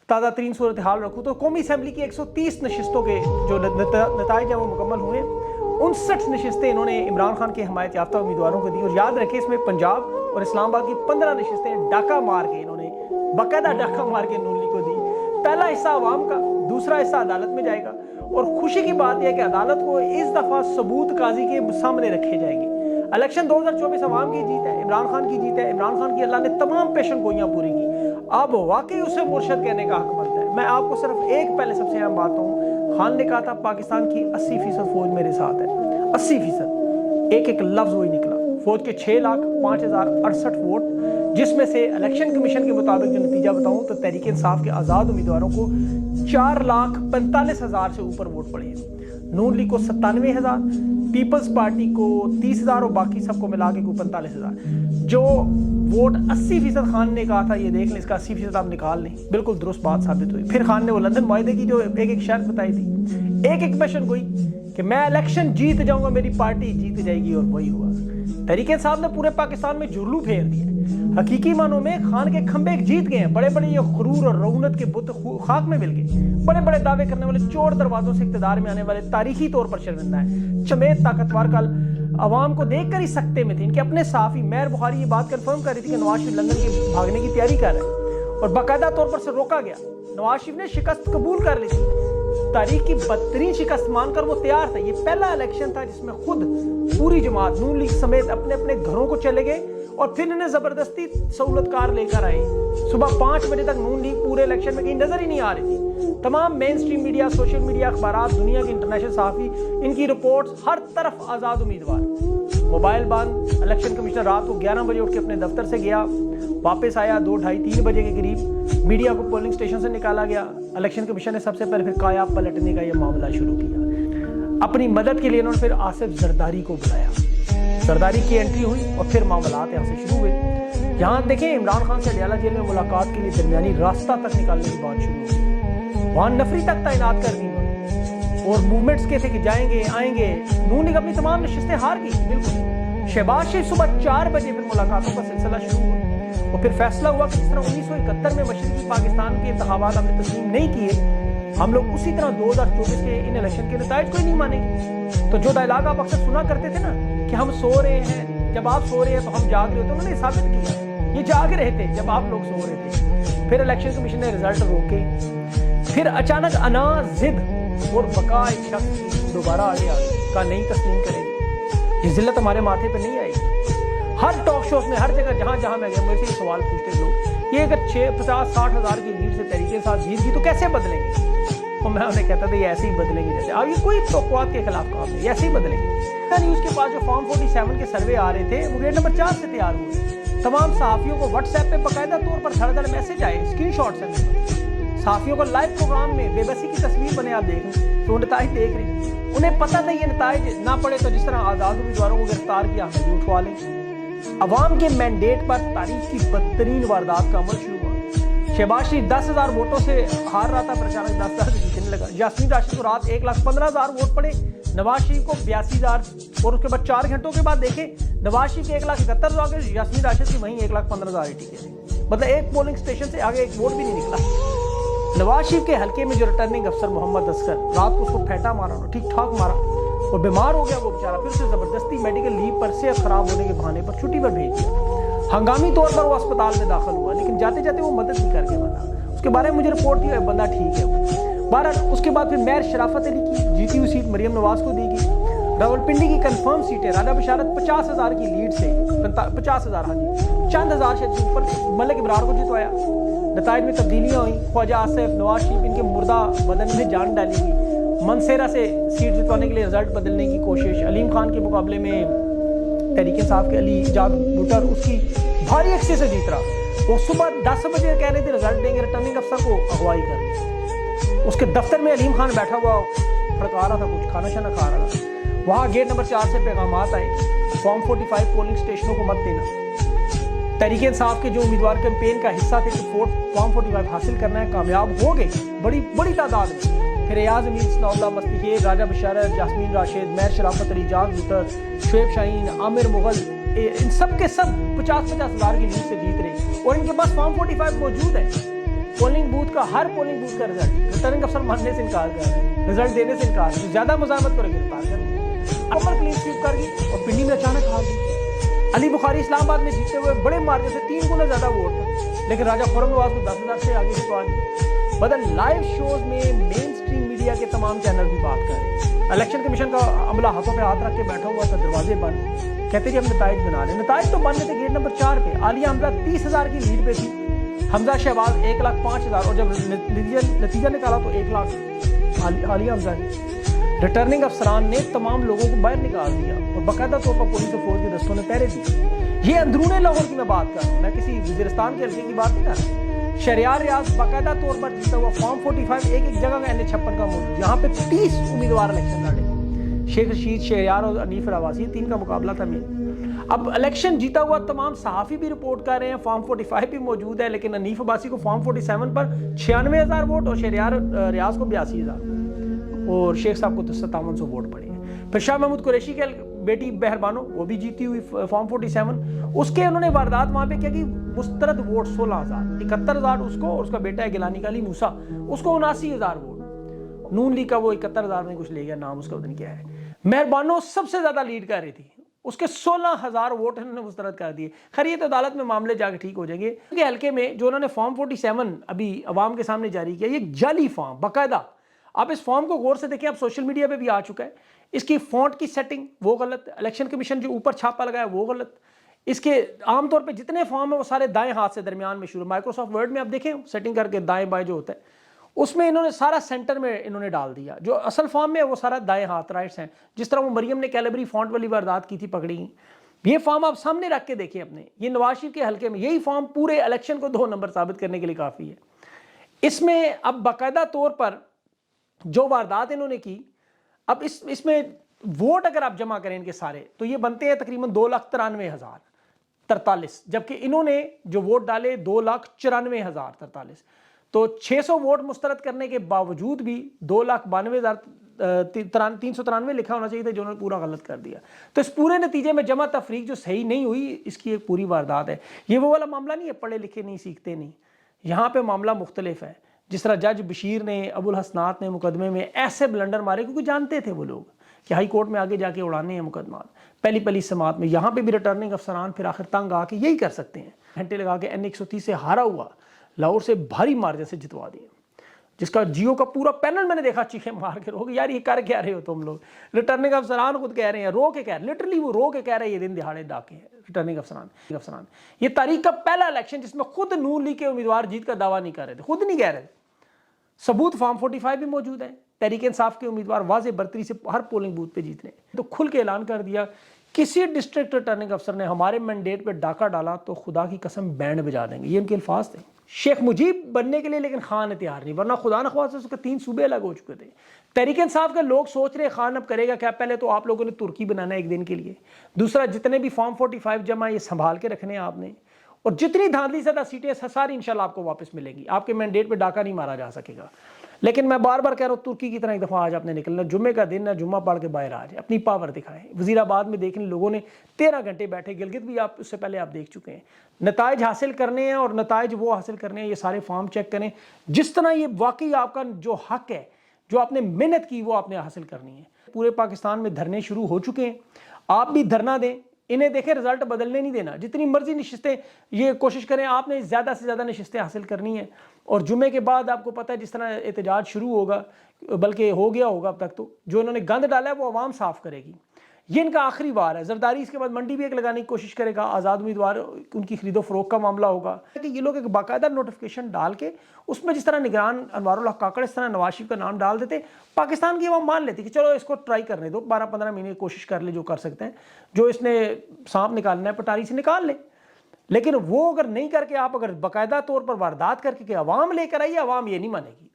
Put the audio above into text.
تازہ ترین صورتحال رکھوں تو قومی اسمبلی کی 130 نشستوں کے جو نتائج ہیں وہ مکمل ہوئے. 59 نشستیں انہوں نے عمران خان کے حمایت یافتہ امیدواروں کو دی, اور یاد رکھیں اس میں پنجاب اور اسلام آباد کی 15 نشستیں ڈاکہ مار کے انہوں نے باقاعدہ ڈاکہ مار کے نون لیگ کو دی. پہلا حصہ عوام کا, دوسرا حصہ عدالت میں جائے گا, اور خوشی کی بات یہ ہے کہ عدالت کو اس دفعہ ثبوت قاضی کے سامنے رکھے جائیں گے. الیکشن 2024 عوام کی جیت ہے, عمران خان کی جیت ہے. عمران خان کی اللہ نے تمام پیشن گوئیاں پوری کی, اب واقعی اسے مرشد کہنے کا حق بنتا ہے. میں آپ کو صرف ایک پہلے سب سے اہم بات ہوں, خان نے کہا تھا پاکستان کی 80% فوج میرے ساتھ ہے. 80%, ایک لفظ وہی نکلا. فوج کے 6,05,068 ووٹ, جس میں سے الیکشن کمیشن کے مطابق جو نتیجہ بتاؤں تو تحریک انصاف کے آزاد امیدواروں کو 4,45,000 سے اوپر ووٹ پڑے ہیں. نون لیگ کو 97,000, پیپلز پارٹی کو 30,000 اور باقی سب کو ملا کے کوئی 45,000. جو ووٹ 80% خان نے کہا تھا, یہ دیکھ لیں اس کا 80% آپ نکال لیں, بالکل درست بات ثابت ہوئی. پھر خان نے وہ لندن معاہدے کی جو ایک شرط بتائی تھی, ایک پیشن گوئی کہ میں الیکشن جیت جاؤں گا, میری پارٹی جیت جائے گی, اور وہی ہوا. تحریک انصاف نے پورے پاکستان میں جرلو پھیر دیا. حقیقی معنوں میں خان کے کھمبے جیت گئے ہیں. بڑے بڑے یہ غرور اور رعونت کے بت خاک میں مل گئے. بڑے بڑے دعوے کرنے والے چور دروازوں سے اقتدار میں آنے والے تاریخی طور پر شرمندہ ہیں. چمیت طاقتور کل عوام کو دیکھ کر ہی سکتے میں تھے. ان کے اپنے صحافی مہر بخاری یہ بات کنفرم کر رہی تھی کہ نواز شریف لندن کے بھاگنے کی تیاری کر رہے ہیں, اور باقاعدہ طور پر سے روکا گیا. نواز شریف نے شکست قبول کر لی تھی, تاریخ کی بدترین شکست مان کر وہ تیار تھا. یہ پہلا الیکشن تھا جس میں خود پوری جماعت نون لیگ سمیت اپنے اپنے گھروں کو چلے گئے, اور پھر انہیں زبردستی سہولت کار لے کر آئے. صبح 5 بجے تک نون لیگ پورے الیکشن میں کہیں نظر ہی نہیں آ رہی تھی. تمام مین سٹریم میڈیا, سوشل میڈیا, اخبارات, دنیا کے انٹرنیشنل صحافی, ان کی رپورٹس, ہر طرف آزاد امیدوار. موبائل بند. الیکشن کمشنر رات کو 11 بجے اٹھ کے اپنے دفتر سے گیا, واپس آیا 2, 2:30, 3 بجے کے قریب. میڈیا کو پولنگ اسٹیشن سے نکالا گیا. الیکشن کمیشن نے سب سے پہلے پھر کایا پلٹنے کا یہ معاملہ شروع کیا. اپنی مدد کے لیے انہوں نے پھر آصف زرداری کو بلایا. زرداری کی انٹری ہوئی اور پھر معاملات یہاں سے شروع ہوئے. یہاں دیکھیں عمران خان سے اڈیالہ جیل میں ملاقات کے لیے درمیانی راستہ تک نکالنے کی بات شروع ہوئی. وہاں نفری تک تعینات کر دی اور موومنٹس کے تھے کہ جائیں گے آئیں گے. نون لیگ اپنی تمام نشستیں ہار گئی. بالکل شہباز شریف صبح 4 بجے پھر ملاقاتوں کا سلسلہ شروع ہوا, اور پھر فیصلہ ہوا کہ جس طرح 1971 میں مشرقی پاکستان کے انتخابات ہم نے تسلیم نہیں کیے, ہم لوگ اسی طرح 2024 کے ان الیکشن کے نتائج کو ہی نہیں مانیں گے. تو جو ڈائلاگ آپ اکثر سنا کرتے تھے نا کہ ہم سو رہے ہیں, جب آپ سو رہے ہیں تو ہم جاگ رہے ہوتے, انہوں نے ثابت کیا یہ جاگ رہے تھے جب آپ لوگ سو رہے تھے. پھر الیکشن کمیشن نے رزلٹ روکے. پھر اچانک انا ضد اور بقا ایک شخص کی دوبارہ آگے کا نہیں تسلیم کریں گے. یہ ذلت ہمارے ماتھے پہ نہیں آئی. ہر ٹاک شوز میں, ہر جگہ جہاں جہاں میں گیا میرے سے یہ سوال پوچھتے لوگ, یہ اگر 50-60 ہزار کی لیڈ سے تحریک انصاف جیت گئی تو کیسے بدلیں گے؟ اور میں انہیں کہتا تھا یہ ایسے ہی بدلیں گے جیسے اب یہ کوئی توقعات کے خلاف کام نہیں, ایسے ہی بدلیں گے. نیوز کے پاس جو فارم 47 کے سروے آ رہے تھے وہ گیٹ نمبر 4 سے تیار ہوئے. تمام صحافیوں کو واٹس ایپ پہ باقاعدہ طور پر دھڑ دھڑ میسج آئے, اسکرین شاٹس ہیں. صحافیوں کو لائیو پروگرام میں بے بسی کی تصویر بنے, آپ دیکھ رہے تو نتائج دیکھ رہے ہیں. انہیں پتہ تھا یہ نتائج نہ پڑے تو جس طرح آزاد امیدواروں کو گرفتار کیا ہم بھی اٹھوا لیں. عوام کے مینڈیٹ پر تاریخ کی بدترین واردات کا عمل شروع ہوا. شہباز شریف 10,000 ووٹوں سے ہار رہا تھا, پر اچانک 10,000 جیتنے لگا. یاسمین راشد کو رات 1,15,000 ووٹ پڑے, نواز شریف کو 82,000, اور اس کے بعد 4 گھنٹوں کے بعد دیکھیں نواز شریف کے 1,71,000 کے, یاسمین راشد کی وہیں 1,15,000 ٹکے. مطلب ایک پولنگ اسٹیشن سے آگے ایک ووٹ بھی نہیں نکلا. نواز شریف کے حلقے میں جو ریٹرننگ افسر محمد اصغر, رات کو اس کو پھیٹا مارا, ٹھیک ٹھاک مارا, اور بیمار ہو گیا وہ بیچارہ. پھر اسے زبردستی میڈیکل لیو پر صحت خراب ہونے کے بہانے پر چھٹی پر بھیج دیا. ہنگامی طور پر وہ اسپتال میں داخل ہوا, لیکن جاتے جاتے وہ مدد نہیں کر کے بنا. اس کے بارے میں مجھے رپورٹ کی بندہ ٹھیک ہے. بہرحال اس کے بعد پھر مہر شرافت علی کی جیتی ہوئی سیٹ مریم نواز کو دی گئی. راولپنڈی کی کنفرم سیٹیں راجہ بشارت 50,000 کی لیڈ سے 50,000 ہاں جی چند ہزار سے اوپر ملک ابرار کو جتوایا. نتائج میں تبدیلیاں ہوئیں. خواجہ آصف, نواز شریف, ان کے مردہ بدن میں جان ڈالی گئی. منصیرہ سے سیٹ جتوانے کے لیے رزلٹ بدلنے کی کوشش. علیم خان کے مقابلے میں تحریک انصاف کے علی ایجاد بھٹر اس کی بھاری عکسے سے جیت رہا. وہ صبح 10 بجے کہہ رہے تھے رزلٹ دیں گے, ریٹرننگ افسر کو اغوائی کر رہے. اس کے دفتر میں علیم خان بیٹھا ہوا پھڑکا رہا تھا, کچھ کھانا شانا کھا رہا تھا. وہاں گیٹ نمبر 4 سے پیغامات آئے, فارم 45 پولنگ اسٹیشنوں کو مت دینا. تحریک انصاف کے جو امیدوار کیمپین کا حصہ تھے کہ فارم 45 حاصل کرنا ہے, کامیاب ہو گئے بڑی تعداد میں. پھر ایاز امین, ثناء اللہ مستحق, راجہ بشارت, یاسمین راشد, مہر شرافت علی, جان بوٹر, شعیب شاہین, عامر مغل, ان سب کے سب 50,000 کی لیڈ سے جیت رہے, اور ان کے پاس فارم 45 موجود ہے. پولنگ بوتھ کا ہر پولنگ بوتھ کا رزلٹ ریٹرننگ افسر ماننے سے انکار کر رہے ہیں، رزلٹ دینے سے انکار، زیادہ مزاحمت کرے گرفتار کر رہے ہیں، کلین سویپ کر گئی اور پنڈی میں اچانک ہار گئی۔ علی بخاری اسلام آباد میں جیتے ہوئے بڑے مارجن سے 3 گنا زیادہ ووٹ تھا، لیکن راجہ خرم نواز کو 10,000 سے آگے جتوا دی۔ بدل لائیو شوز میں مین سٹریم میڈیا کے تمام چینل بھی بات کر رہے ہیں، الیکشن کمیشن کا عملہ ہاتھوں پہ ہاتھ رکھ کے بیٹھا ہوا تھا، دروازے بند، کہتے کہ ہم نتائج بنا رہے ہیں۔ نتائج تو بن رہے تھے گیٹ نمبر 4 پہ، عالیہ حمزہ 30,000 کی لیڈ پہ تھی، حمزہ شہباز 1,05,000، اور جب نتیجہ نکالا تو 1 لاکھ عالیہ حمزہ نے۔ ریٹرننگ افسران نے تمام لوگوں کو باہر نکال دیا اور باقاعدہ طور پر پولیس و فوج کے دستوں نے پہرے دیے۔ یہ اندرون لاہور کی میں بات کر رہا ہوں، میں کسی وزیرستان کے حلقے کی بات نہیں کر رہا۔ شہریار ریاض باقاعدہ طور پر جیتا ہوا، فارم 45 ایک جگہ کا NH56 کا موجود، یہاں پہ 30 امیدوار الیکشن لڑے، شیخ رشید، شہریار اور انیف رواسی، 3 کا مقابلہ تھا میں۔ اب الیکشن جیتا ہوا تمام صحافی بھی رپورٹ کر رہے ہیں، فارم 45 بھی موجود ہے، لیکن انیف عباسی کو فارم 47 پر 96,000 ووٹ اور شہریار ریاض کو 82,000 اور شیخ صاحب کو 5700 ووٹ پڑے ہیں۔ پھر شاہ محمود قریشی کے بیٹی بہر بانو، وہ بھی جیتی ہوئی فارم 47، اس کے انہوں نے واردات وہاں پہ کیا کہ مسترد ووٹ 16,000، 71,000 اس کو، اور اس کا بیٹا ہے گیلانی کا علی موسیٰ، اس کو 79,000 ووٹ، نون لیگ کا وہ 71,000 میں کچھ لے گیا، نام اس کا پتہ نہیں کیا ہے۔ مہر بانو سب سے زیادہ لیڈ کر رہی تھی، اس کے 16,000 ووٹ انہوں نے مسترد کر دیے۔ خیر یہ تو عدالت میں معاملے جا کے ٹھیک ہو جائیں گے۔ کے حلقے میں جو انہوں نے فارم 47 ابھی عوام کے سامنے جاری کیا، یہ جعلی فارم باقاعدہ، آپ اس فارم کو غور سے دیکھیں، اب سوشل میڈیا پہ بھی آ چکا ہے، اس کی فونٹ کی سیٹنگ وہ غلط، الیکشن کمیشن جو اوپر چھاپا لگا ہے وہ غلط، اس کے عام طور پہ جتنے فارم ہیں وہ سارے دائیں ہاتھ سے درمیان میں شروع، مائکروسافٹ ورڈ میں آپ دیکھیں سیٹنگ کر کے دائیں بائیں جو ہوتا ہے اس میں انہوں نے سارا سینٹر میں انہوں نے ڈال دیا، جو اصل فارم میں ہے وہ سارا دائیں ہاتھ رائٹس ہیں، جس طرح وہ مریم نے کیلبری فونٹ والی واردات کی تھی پکڑی گئی۔ یہ فارم آپ سامنے رکھ کے دیکھیں اپنے، یہ نواز شریف کے حلقے میں یہی فارم پورے الیکشن کو 2 نمبر ثابت کرنے کے لیے کافی ہے۔ اس میں اب باقاعدہ طور پر جو واردات انہوں نے کی، اب اس میں ووٹ اگر آپ جمع کریں ان کے سارے تو یہ بنتے ہیں تقریباً 2,93,043، جبکہ انہوں نے جو ووٹ ڈالے 2,94,043، تو 600 ووٹ مسترد کرنے کے باوجود بھی 2,92,393 لکھا ہونا چاہیے تھا، جو انہوں نے پورا غلط کر دیا۔ تو اس پورے نتیجے میں جمع تفریق جو صحیح نہیں ہوئی، اس کی ایک پوری واردات ہے۔ یہ وہ والا معاملہ نہیں ہے پڑھے لکھے نہیں سیکھتے نہیں، یہاں پہ معاملہ مختلف ہے۔ جس طرح جج بشیر نے، ابو الحسنات نے مقدمے میں ایسے بلنڈر مارے کیونکہ جانتے تھے وہ لوگ کہ ہائی کورٹ میں آگے جا کے اڑانے ہیں مقدمات، پہلی سماعت میں، یہاں پہ بھی ریٹرننگ افسران پھر آخر تنگ آ کے یہی کر سکتے ہیں، گھنٹے لگا کے N130 سے ہارا ہوا لاہور سے بھاری مارجن سے جتوا دیا، جس کا جیو کا پورا پینل میں نے دیکھا چیخیں مار کے روک، یار یہ کر کیا رہے ہو تم لوگ؟ ریٹرننگ افسران خود کہہ رہے ہیں، رو کے کہہ رہے ہیں، لٹرلی وہ رو کے کہہ رہے ہیں یہ دن دہاڑے ڈاکے ہیں ریٹرننگ افسران۔ یہ تاریخ کا پہلا الیکشن جس میں خود نون لیگ کے امیدوار جیت کا دعویٰ نہیں کر رہے تھے، خود نہیں کہہ رہے تھے، ثبوت فارم 45 بھی موجود ہے، تحریک انصاف کے امیدوار واضح برتری سے ہر پولنگ بوتھ پہ جیت رہے ہیں۔ تو کھل کے اعلان کر دیا، کسی ڈسٹرکٹ ریٹرننگ افسر نے ہمارے مینڈیٹ پہ ڈاکہ ڈالا تو خدا کی قسم بینڈ بجا دیں گے، یہ ان کے الفاظ تھے۔ شیخ مجیب بننے کے لیے لیکن خان نے تیار نہیں، ورنہ خدا نخواستہ اس کے 3 صوبے الگ ہو چکے تھے۔ تحریک انصاف کے لوگ سوچ رہے خان اب کرے گا کیا؟ پہلے تو آپ لوگوں نے ترکی بنانا ہے 1 دن کے لیے، دوسرا جتنے بھی فارم 45 جمع یہ سنبھال کے رکھنے ہیں آپ نے، اور جتنی دھاندلی زدہ سیٹیں ساری انشاءاللہ آپ کو واپس ملیں گی، آپ کے مینڈیٹ پہ ڈاکہ نہیں مارا جا سکے گا۔ لیکن میں بار بار کہہ رہا ہوں ترکی کی طرح ایک دفعہ آج آپ نے نکلنا، جمعے کا دن ہے، جمعہ پڑھ کے باہر آ جائے، اپنی پاور دکھائیں۔ وزیر آباد میں دیکھیں لوگوں نے 13 گھنٹے بیٹھے، گلگت بھی آپ اس سے پہلے آپ دیکھ چکے ہیں، نتائج حاصل کرنے ہیں، اور نتائج وہ حاصل کرنے ہیں، یہ سارے فارم چیک کریں، جس طرح یہ واقعی آپ کا جو حق ہے، جو آپ نے محنت کی وہ آپ نے حاصل کرنی ہے۔ پورے پاکستان میں دھرنے شروع ہو چکے ہیں، آپ بھی دھرنا دیں، انہیں دیکھیں رزلٹ بدلنے نہیں دینا، جتنی مرضی نشستیں یہ کوشش کریں، آپ نے زیادہ سے زیادہ نشستیں حاصل کرنی ہیں، اور جمعے کے بعد آپ کو پتہ ہے جس طرح احتجاج شروع ہوگا، بلکہ ہو گیا ہوگا اب تک، تو جو انہوں نے گند ڈالا ہے وہ عوام صاف کرے گی، یہ ان کا آخری وار ہے۔ زرداری اس کے بعد منڈی بھی ایک لگانے کی کوشش کرے گا، آزاد امیدوار ان کی خرید و فروخت کا معاملہ ہوگا کہ یہ لوگ ایک باقاعدہ نوٹیفکیشن ڈال کے اس میں جس طرح نگران انوار الحق کاکڑ اس طرح نواز شریف کا نام ڈال دیتے، پاکستان کی عوام مان لیتی کہ چلو اس کو ٹرائی کرنے دو، 12-15 مہینے کوشش کر لے، جو کر سکتے ہیں، جو اس نے سانپ نکالنا ہے پٹاری سے نکال لیں۔ لیکن وہ اگر نہیں کر کے آپ اگر باقاعدہ طور پر واردات کر کے کہ عوام لے کر آئیے، عوام یہ نہیں مانے گی۔